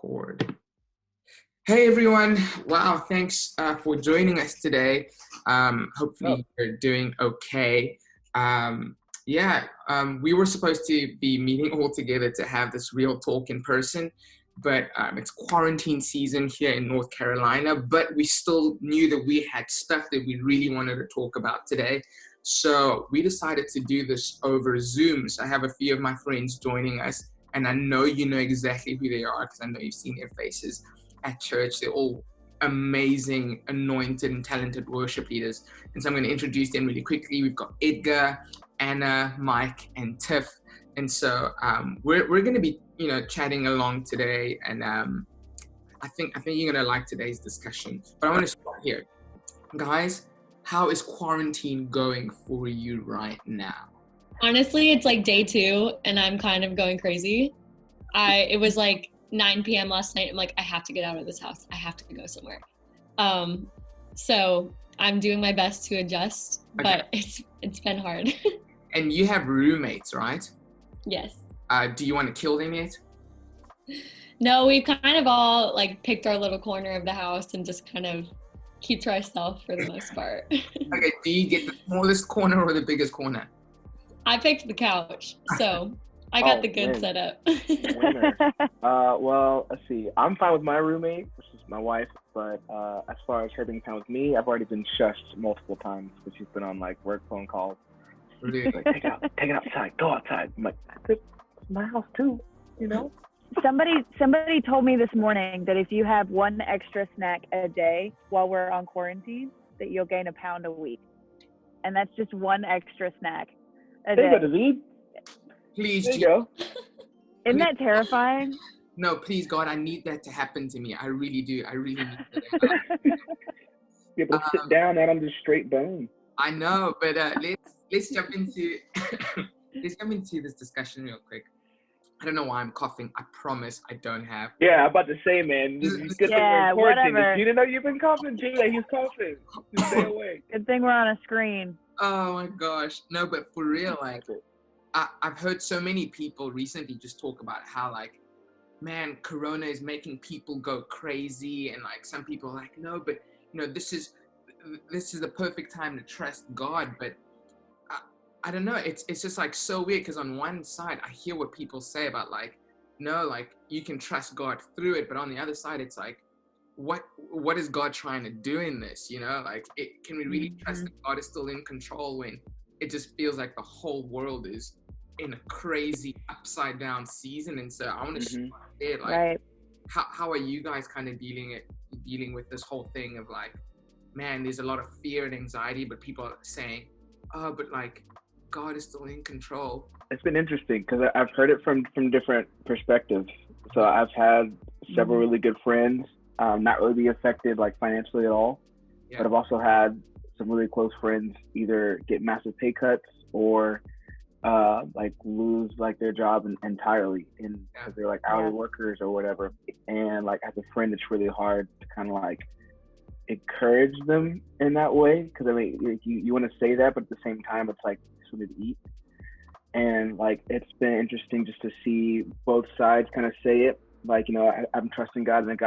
record. Hey everyone! Wow, thanks for joining us today. Hopefully you're doing okay. We were supposed to be meeting all together to have this real talk in person, but it's quarantine season here in North Carolina, but we still knew that we had stuff that we really wanted to talk about today. So we decided to do this over Zoom. So I have a few of my friends joining us, and I know you know exactly who they are because I know you've seen their faces at church. They're all amazing, anointed, and talented worship leaders. And so I'm going to introduce them really quickly. We've got Edgar, Anna, Mike, and Tiff. And so we're going to be, chatting along today. And I think you're going to like today's discussion. But I want to start here. Guys, how is quarantine going for you right now? Honestly, it's like day 2 and I'm kind of going crazy. It was like 9 p.m. last night. I'm like, I have to get out of this house. I have to go somewhere. So I'm doing my best to adjust, but it's been hard. And you have roommates, right? Yes. Do you want to kill them yet? No, we've kind of all like picked our little corner of the house and just kind of keep to ourselves for the most part. Okay, do you get the smallest corner or the biggest corner? I picked the couch, so I got the good setup. Winner. Well, let's see. I'm fine with my roommate, which is my wife, but as far as her being fine with me, I've already been shushed multiple times because she's been on like work phone calls. Really? Like, take it outside, go outside. I'm like, it's my house too, Somebody told me this morning that if you have one extra snack a day while we're on quarantine, that you'll gain 1 pound a week. And that's just one extra snack a day. Please, there you go. Isn't that terrifying? No, please, God, I need that to happen to me. I really do. I really need that. Be able to sit down out on the straight bone. I know, but let's jump into this discussion real quick. I don't know why I'm coughing. I promise I don't have. Yeah, I'm about to say, man. Whatever. You didn't know you've been coughing, Jay. He's coughing. Just stay away. Good thing we're on a screen. Oh my gosh. No, but for real, like, I've heard so many people recently just talk about how, like, man, Corona is making people go crazy. And, like, some people are like, no, but, this is the perfect time to trust God. But I don't know. It's just like so weird because on one side I hear what people say about like, no, like you can trust God through it, but on the other side it's like, what is God trying to do in this? Like can we really trust that God is still in control when it just feels like the whole world is in a crazy upside down season? And so I want to start there. Like, right. How are you guys kind of dealing with this whole thing of like, man, there's a lot of fear and anxiety, but people are saying, oh, but like, God is still in control. It's been interesting because I've heard it from different perspectives. So I've had several really good friends not really be affected like financially at all. Yeah. But I've also had some really close friends either get massive pay cuts or like lose like their job entirely because they're like hourly workers or whatever. And like as a friend, it's really hard to kind of like encourage them in that way because I mean you want to say that, but at the same time it's like something to eat. And like it's been interesting just to see both sides kind of say it like, I'm trusting God and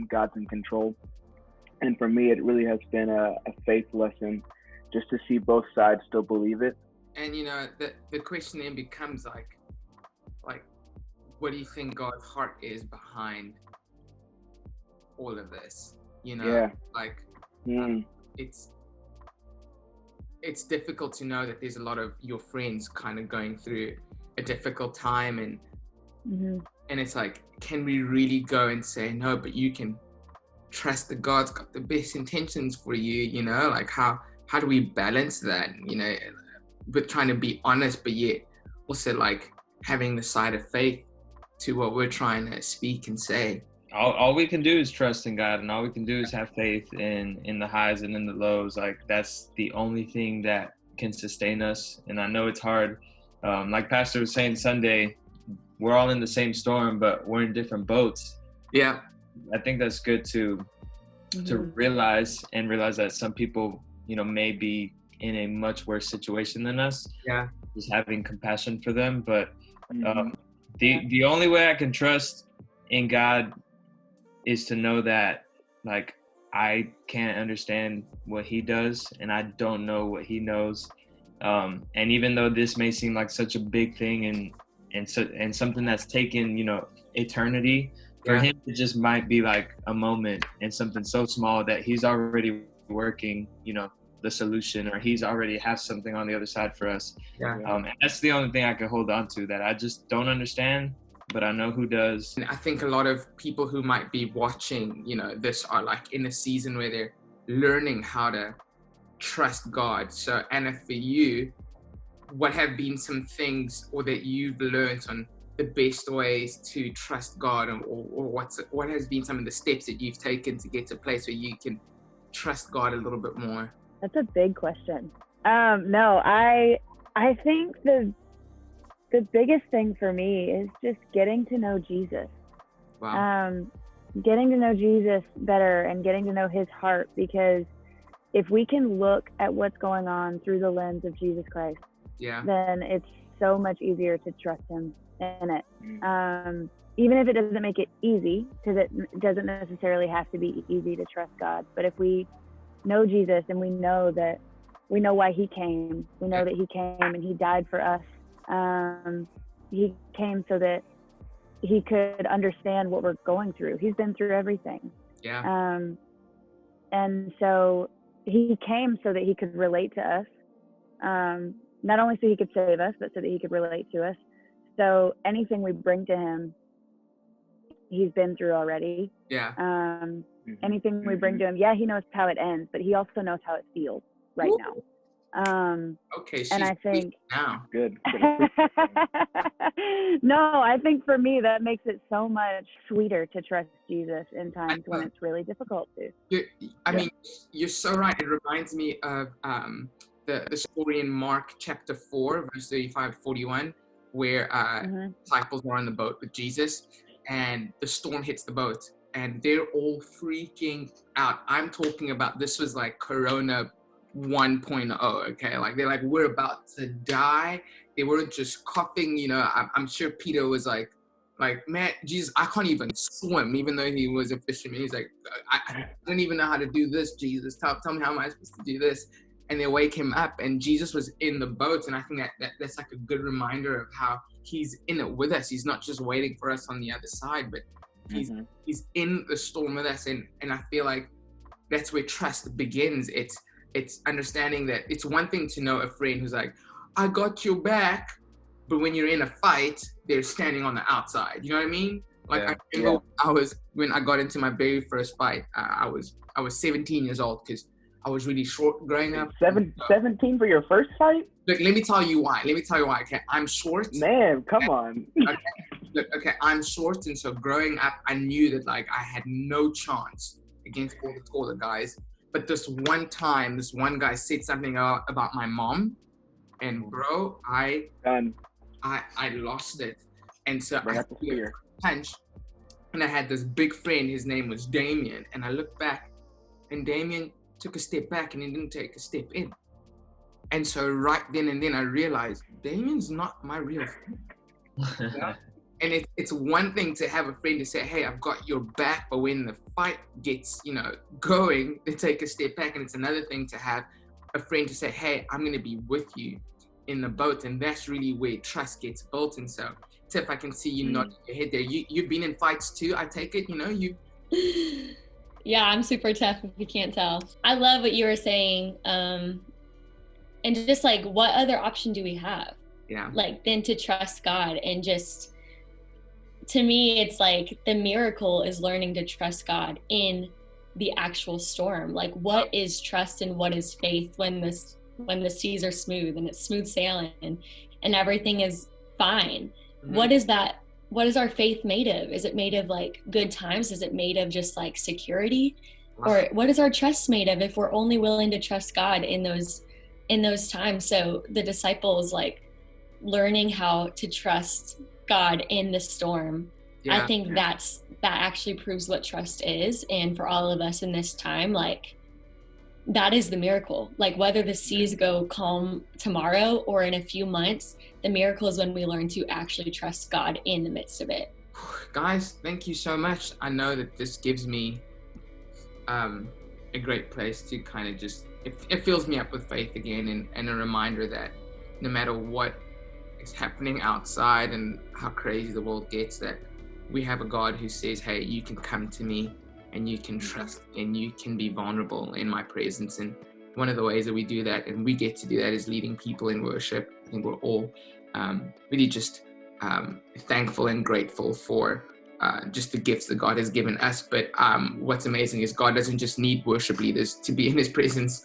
God's in control. And for me it really has been a faith lesson just to see both sides still believe it. And the question then becomes like what do you think God's heart is behind all of this? It's difficult to know that there's a lot of your friends kind of going through a difficult time and it's like, can we really go and say, no, but you can trust that God's got the best intentions for you, like how do we balance that, with trying to be honest, but yet also like having the side of faith to what we're trying to speak and say. All we can do is trust in God, and all we can do is have faith in the highs and in the lows. Like that's the only thing that can sustain us. And I know it's hard. Like Pastor was saying Sunday, we're all in the same storm, but we're in different boats. Yeah. I think that's good to realize that some people, may be in a much worse situation than us. Yeah. Just having compassion for them. But the only way I can trust in God is to know that like I can't understand what he does, and I don't know what he knows. And even though this may seem like such a big thing and something that's taken, eternity, for him it just might be like a moment and something so small that he's already working, the solution, or he's already has something on the other side for us. And that's the only thing I can hold on to, that I just don't understand, but I know who does. And I think a lot of people who might be watching, this are like in a season where they're learning how to trust God. So Anna, for you, what have been some things or that you've learned on the best ways to trust God, or what has been some of the steps that you've taken to get to a place where you can trust God a little bit more? That's a big question. No, I think the biggest thing for me is just getting to know Jesus. Wow. Getting to know Jesus better and getting to know his heart, because if we can look at what's going on through the lens of Jesus Christ, then it's so much easier to trust him in it. Even if it doesn't make it easy, because it doesn't necessarily have to be easy to trust God. But if we know Jesus and we know why he came, we know that he came and he died for us. He came so that he could understand what we're going through. He's been through everything. And so he came so that he could relate to us. Not only so he could save us, but so that he could relate to us. So anything we bring to him, he's been through already. Anything we bring to him, he knows how it ends, but he also knows how it feels right now. Okay, and I think now good. No, I think for me that makes it so much sweeter to trust Jesus in times when it's really difficult to. I mean, you're so right. It reminds me of the story in Mark chapter 4, verse 35 to 41, where disciples are on the boat with Jesus, and the storm hits the boat, and they're all freaking out. I'm talking about, this was like Corona 1.0, okay? Like, they're like, we're about to die. They weren't just coughing, I'm sure Peter was like, man, Jesus, I can't even swim, even though he was a fisherman. He's like, I don't even know how to do this, Jesus. Tell me, how am I supposed to do this? And they wake him up, and Jesus was in the boat. And I think that's like a good reminder of how he's in it with us. He's not just waiting for us on the other side, but he's in the storm with us. And I feel like that's where trust begins. It's understanding that it's one thing to know a friend who's like, I got your back, but when you're in a fight, they're standing on the outside. You know what I mean? Like, I remember when I got into my very first fight, I was 17 years old, because I was really short growing up. 17 for your first fight? Look, let me tell you why. Okay, I'm short. Man, come on. Okay, I'm short, and so growing up, I knew that like I had no chance against all the taller guys. But this one time, this one guy said something about my mom, and bro, I lost it. And so I threw a punch, and I had this big friend. His name was Damien, and I looked back, and Damien took a step back, and he didn't take a step in. And so right then and then, I realized Damien's not my real friend. And it's one thing to have a friend to say, hey, I've got your back, but when the fight gets, going, they take a step back. And it's another thing to have a friend to say, hey, I'm going to be with you in the boat. And that's really where trust gets built. And so, Tiff, I can see you nodding your head there. You've been in fights too, I take it, you. Yeah, I'm super tough, if you can't tell. I love what you were saying. And just like, what other option do we have? Yeah. Like, than to trust God. And just, to me, it's like the miracle is learning to trust God in the actual storm. Like, what is trust and what is faith when the seas are smooth and it's smooth sailing and everything is fine? Mm-hmm. What is our faith made of? Is it made of like good times? Is it made of just like security? Or what is our trust made of if we're only willing to trust God in those times? So the disciples, like, learning how to trust God in the storm. I think that actually proves what trust is. And for all of us in this time, like, that is the miracle. Like, whether the seas go calm tomorrow or in a few months, the miracle is when we learn to actually trust God in the midst of it. Guys, thank you so much. I know that this gives me a great place to kind of just, it fills me up with faith again, and a reminder that no matter what is happening outside and how crazy the world gets, that we have a God who says, hey, you can come to me and you can trust and you can be vulnerable in my presence. And one of the ways that we do that, and we get to do that, is leading people in worship. I think we're all really just thankful and grateful for just the gifts that God has given us. But what's amazing is God doesn't just need worship leaders to be in his presence.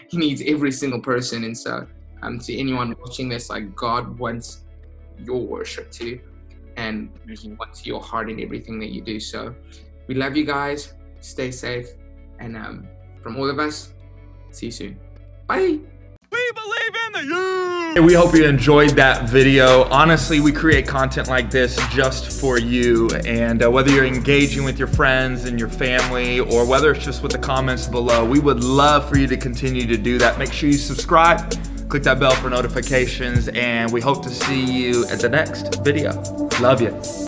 He needs every single person. And so to anyone watching this, like, God wants your worship too, and he wants your heart in everything that you do. So we love you guys. Stay safe. And from all of us, see you soon. Bye. We believe in the youth. We hope you enjoyed that video. Honestly, we create content like this just for you. And whether you're engaging with your friends and your family, or whether it's just with the comments below, we would love for you to continue to do that. Make sure you subscribe, click that bell for notifications, and we hope to see you at the next video. Love you.